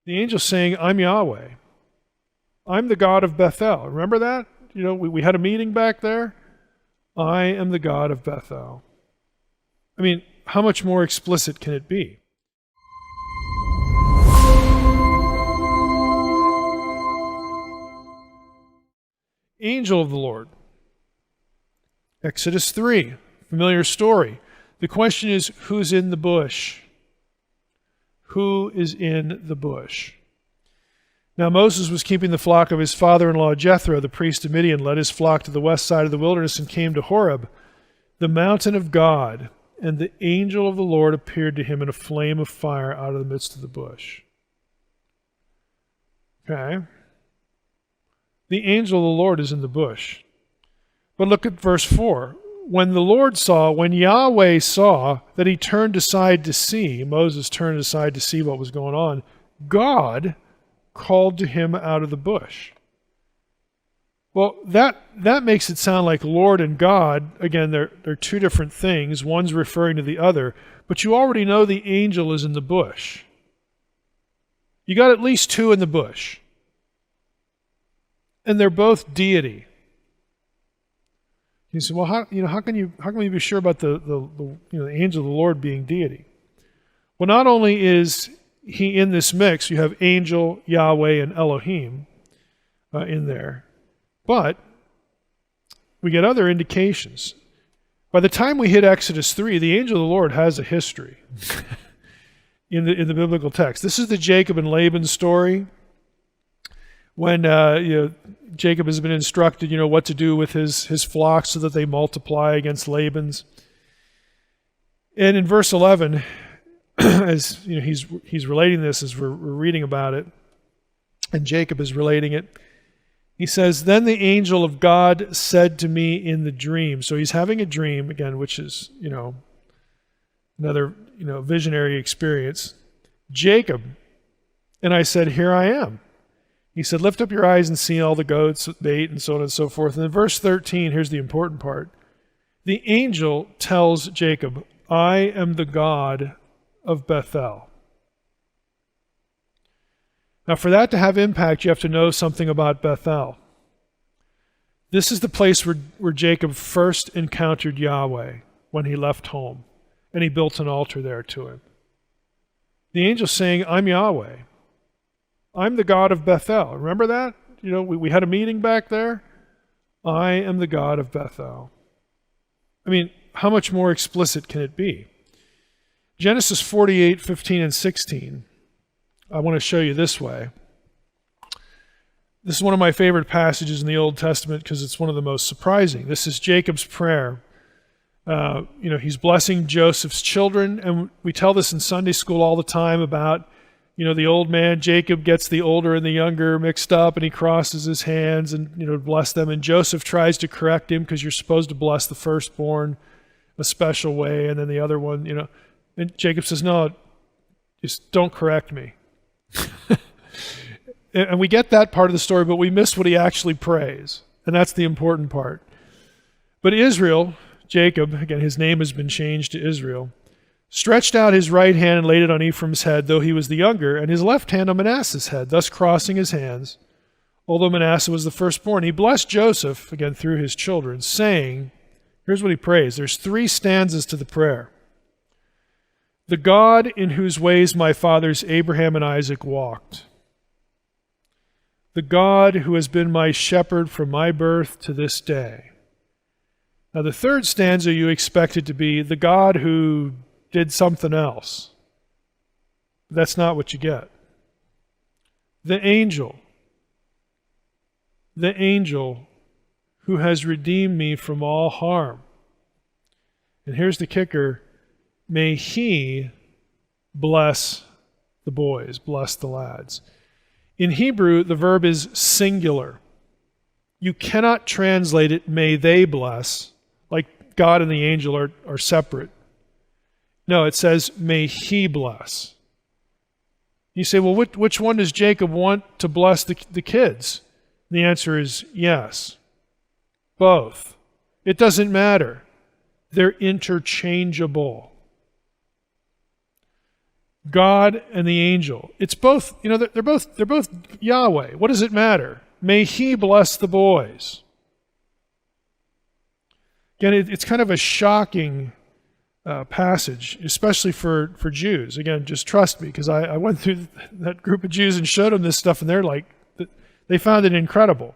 The angel's saying, I'm Yahweh. I'm the God of Bethel. Remember that? We had a meeting back there. I am the God of Bethel. I mean, how much more explicit can it be? Angel of the Lord. Exodus 3, familiar story. The question is, who's in the bush? Who is in the bush? Now Moses was keeping the flock of his father-in-law Jethro, the priest of Midian, led his flock to the west side of the wilderness and came to Horeb, the mountain of God, and the angel of the Lord appeared to him in a flame of fire out of the midst of the bush. Okay. The angel of the Lord is in the bush. But look at verse 4. When Yahweh saw that he turned aside to see, Moses turned aside to see what was going on, God called to him out of the bush. Well, that makes it sound like Lord and God, again, they're two different things. One's referring to the other, but you already know the angel is in the bush. You got at least two in the bush. And they're both deity. You say, well, how can we be sure about the angel of the Lord being deity? Well, not only is he in this mix, you have angel, Yahweh, and Elohim in there, but we get other indications. By the time we hit Exodus 3, the angel of the Lord has a history in the biblical text. This is the Jacob and Laban story. When Jacob has been instructed, what to do with his flocks so that they multiply against Laban's. And in verse 11, as he's relating this as we're reading about it, and Jacob is relating it. He says, "Then the angel of God said to me in the dream." So he's having a dream again, which is another visionary experience. "Jacob, and I said, here I am." He said, "Lift up your eyes and see all the goats with bait," and so on and so forth. And in verse 13, here's the important part. The angel tells Jacob, "I am the God of Bethel." Now, for that to have impact, you have to know something about Bethel. This is the place where Jacob first encountered Yahweh when he left home, and he built an altar there to him. The angel's saying, "I'm Yahweh. I'm the God of Bethel." Remember that? We had a meeting back there. I am the God of Bethel. I mean, how much more explicit can it be? Genesis 48, 15, and 16. I want to show you this way. This is one of my favorite passages in the Old Testament because it's one of the most surprising. This is Jacob's prayer. He's blessing Joseph's children, and we tell this in Sunday school all the time about, the old man, Jacob, gets the older and the younger mixed up, and he crosses his hands and, bless them. And Joseph tries to correct him because you're supposed to bless the firstborn a special way, and then the other one, And Jacob says, "No, just don't correct me." And we get that part of the story, but we miss what he actually prays. And that's the important part. But Israel, Jacob, again, his name has been changed to Israel, stretched out his right hand and laid it on Ephraim's head, though he was the younger, and his left hand on Manasseh's head, thus crossing his hands. Although Manasseh was the firstborn, he blessed Joseph, again through his children, saying, here's what he prays. There's 3 stanzas to the prayer. "The God in whose ways my fathers Abraham and Isaac walked. The God who has been my shepherd from my birth to this day." Now the third stanza you expect it to be the God who did something else. That's not what you get. The angel who has redeemed me from all harm. And here's the kicker. May he bless the boys, bless the lads. In Hebrew, the verb is singular. You cannot translate it, may they bless, like God and the angel are separate. No, it says, may he bless. You say, well, which one does Jacob want to bless the kids? And the answer is yes, both. It doesn't matter. They're interchangeable. God and the angel. It's both, they're both Yahweh. What does it matter? May he bless the boys. Again, it's kind of a shocking passage, especially for Jews. Again, just trust me, because I went through that group of Jews and showed them this stuff, and they're like, they found it incredible.